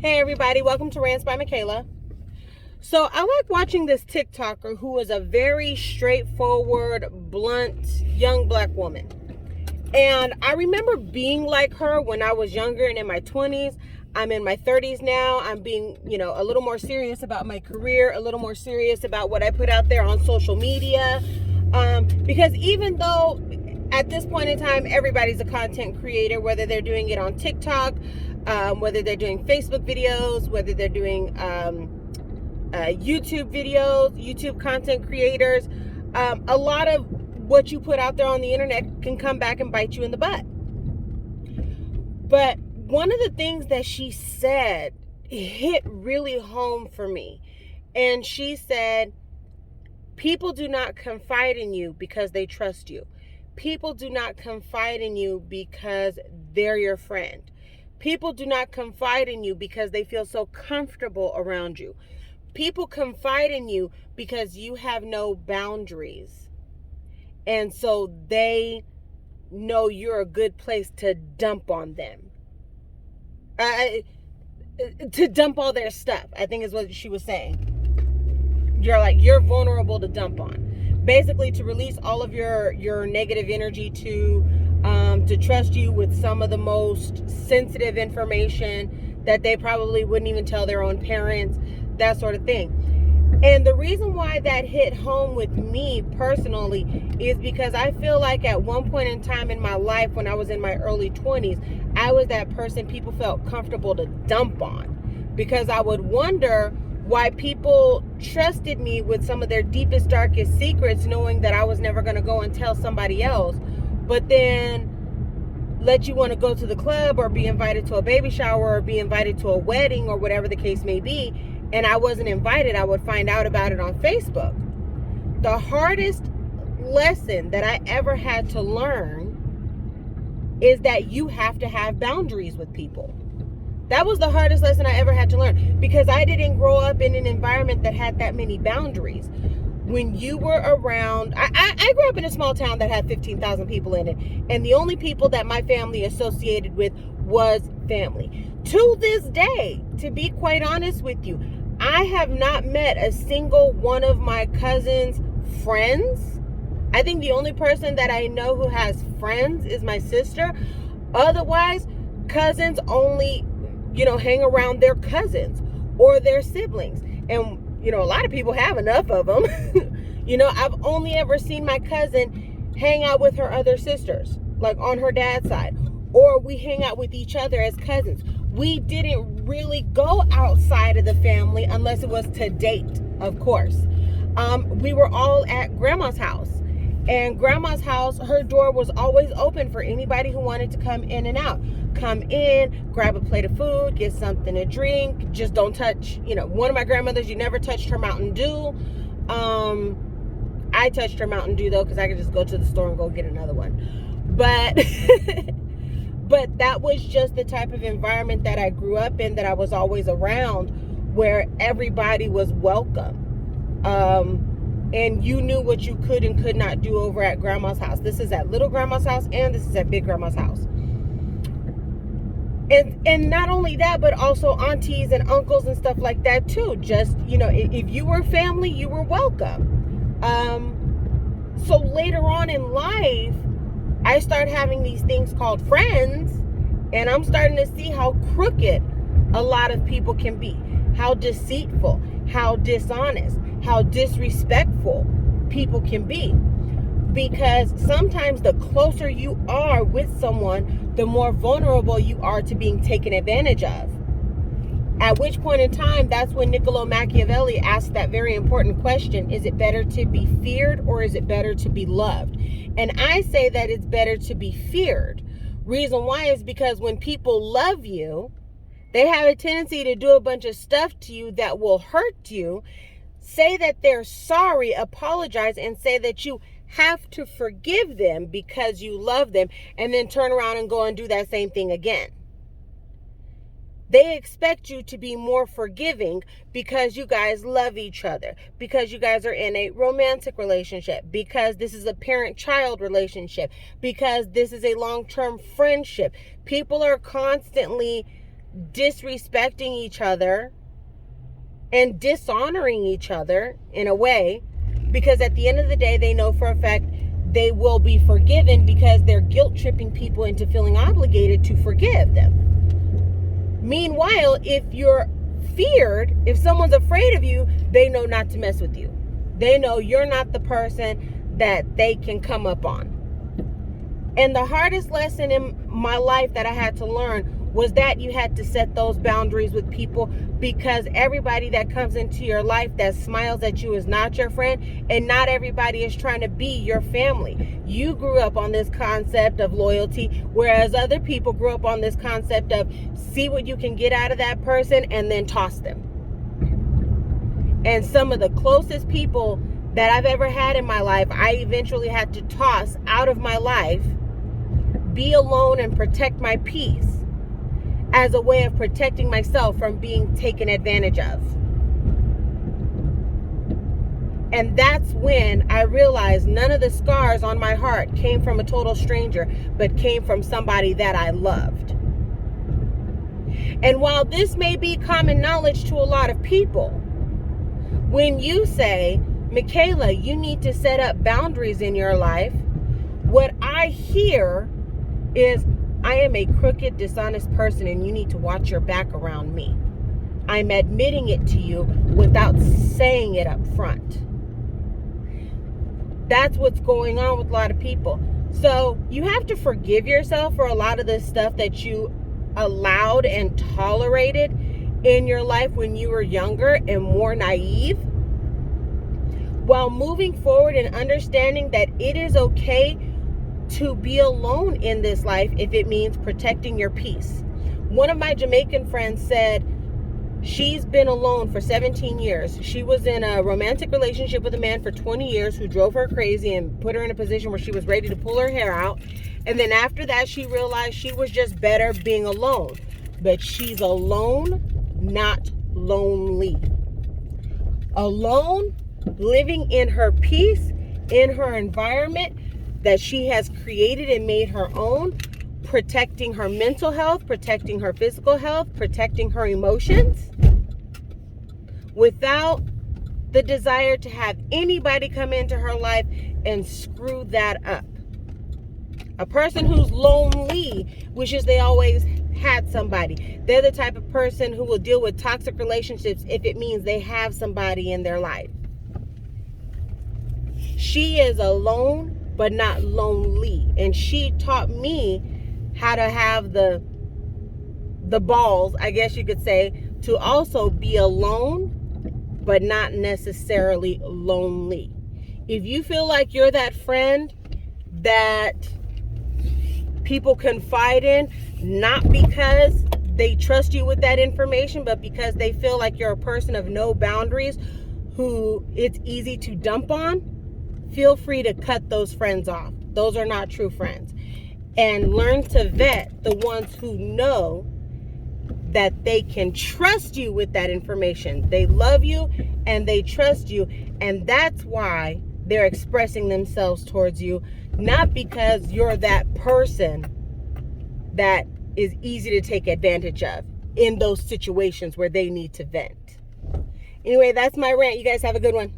Hey everybody, welcome to Rants by Michaela. So I like watching this TikToker who is a very straightforward, blunt, young black woman. And I remember being like her when I was younger and in my 20s. I'm in my 30s now. I'm being, a little more serious about my career, a little more serious about what I put out there on social media. Because even though at this point in time, everybody's a content creator, whether they're doing it on TikTok, whether they're doing Facebook videos, whether they're doing YouTube videos, YouTube content creators. A lot of what you put out there on the internet can come back and bite you in the butt. But one of the things that she said hit really home for me. And she said, people do not confide in you because they trust you. People do not confide in you because they're your friend. People do not confide in you because they feel so comfortable around you. People confide in you because you have no boundaries. And so they know you're a good place to dump on them. To dump all their stuff, I think is what she was saying. You're vulnerable to dump on. Basically to release all of your negative energy, to trust you with some of the most sensitive information that they probably wouldn't even tell their own parents, that sort of thing. And the reason why that hit home with me personally is because I feel like at one point in time in my life, when I was in my early 20s, I was that person people felt comfortable to dump on, because I would wonder why people trusted me with some of their deepest, darkest secrets, knowing that I was never going to go and tell somebody else, but then let you want to go to the club or be invited to a baby shower or be invited to a wedding or whatever the case may be, and I wasn't invited. I would find out about it on Facebook. The hardest lesson that I ever had to learn is that you have to have boundaries with people. That was the hardest lesson I ever had to learn, because I didn't grow up in an environment that had that many boundaries. When you were around, I grew up in a small town that had 15,000 people in it, and the only people that my family associated with was family. To this day, to be quite honest with you, I have not met a single one of my cousins' friends. I think the only person that I know who has friends is my sister. Otherwise, cousins only, hang around their cousins or their siblings. And, a lot of people have enough of them. I've only ever seen my cousin hang out with her other sisters, like on her dad's side, or we hang out with each other as cousins. We didn't really go outside of the family unless it was to date, of course. We were all at grandma's house. And grandma's house, her door was always open for anybody who wanted to come in and out. Come in, grab a plate of food, get something to drink. Just don't touch, one of my grandmothers, you never touched her Mountain Dew. I touched her Mountain Dew though, because I could just go to the store and go get another one. But but that was just the type of environment that I grew up in, that I was always around, where everybody was welcome. And you knew what you could and could not do over at grandma's house. This is at little grandma's house, and this is at big grandma's house. And not only that, but also aunties and uncles and stuff like that too. Just, if you were family, you were welcome. So later on in life, I started having these things called friends, and I'm starting to see how crooked a lot of people can be, how deceitful, how dishonest, how disrespectful people can be. Because sometimes the closer you are with someone, the more vulnerable you are to being taken advantage of. At which point in time, that's when Niccolo Machiavelli asked that very important question: is it better to be feared or is it better to be loved? And I say that it's better to be feared. Reason why is because when people love you, they have a tendency to do a bunch of stuff to you that will hurt you. Say that they're sorry, apologize, and say that you have to forgive them because you love them, and then turn around and go and do that same thing again. They expect you to be more forgiving because you guys love each other, because you guys are in a romantic relationship, because this is a parent-child relationship, because this is a long-term friendship. People are constantly disrespecting each other and dishonoring each other in a way, because at the end of the day, they know for a fact they will be forgiven because they're guilt tripping people into feeling obligated to forgive them. Meanwhile, if you're feared, if someone's afraid of you, they know not to mess with you. They know you're not the person that they can come up on. And the hardest lesson in my life that I had to learn was that you had to set those boundaries with people, because everybody that comes into your life that smiles at you is not your friend, and not everybody is trying to be your family. You grew up on this concept of loyalty, whereas other people grew up on this concept of see what you can get out of that person and then toss them. And some of the closest people that I've ever had in my life, I eventually had to toss out of my life, be alone and protect my peace, as a way of protecting myself from being taken advantage of. And that's when I realized none of the scars on my heart came from a total stranger, but came from somebody that I loved. And while this may be common knowledge to a lot of people, when you say, Michaela, you need to set up boundaries in your life, what I hear is, I am a crooked, dishonest person and you need to watch your back around me. I'm admitting it to you without saying it up front. That's what's going on with a lot of people. So you have to forgive yourself for a lot of the stuff that you allowed and tolerated in your life when you were younger and more naive, while moving forward and understanding that it is okay to be alone in this life if it means protecting your peace. One of my Jamaican friends said she's been alone for 17 years. She was in a romantic relationship with a man for 20 years who drove her crazy and put her in a position where she was ready to pull her hair out. And then after that, she realized she was just better being alone. But she's alone, not lonely. Alone, living in her peace, in her environment that she has created and made her own, protecting her mental health, protecting her physical health, protecting her emotions, without the desire to have anybody come into her life and screw that up. A person who's lonely wishes they always had somebody. They're the type of person who will deal with toxic relationships if it means they have somebody in their life. She is alone, but not lonely. And she taught me how to have the balls, I guess you could say, to also be alone, but not necessarily lonely. If you feel like you're that friend that people confide in, not because they trust you with that information, but because they feel like you're a person of no boundaries who it's easy to dump on, feel free to cut those friends off. Those are not true friends. And learn to vet the ones who know that they can trust you with that information. They love you and they trust you. And that's why they're expressing themselves towards you, not because you're that person that is easy to take advantage of in those situations where they need to vent. Anyway, that's my rant. You guys have a good one.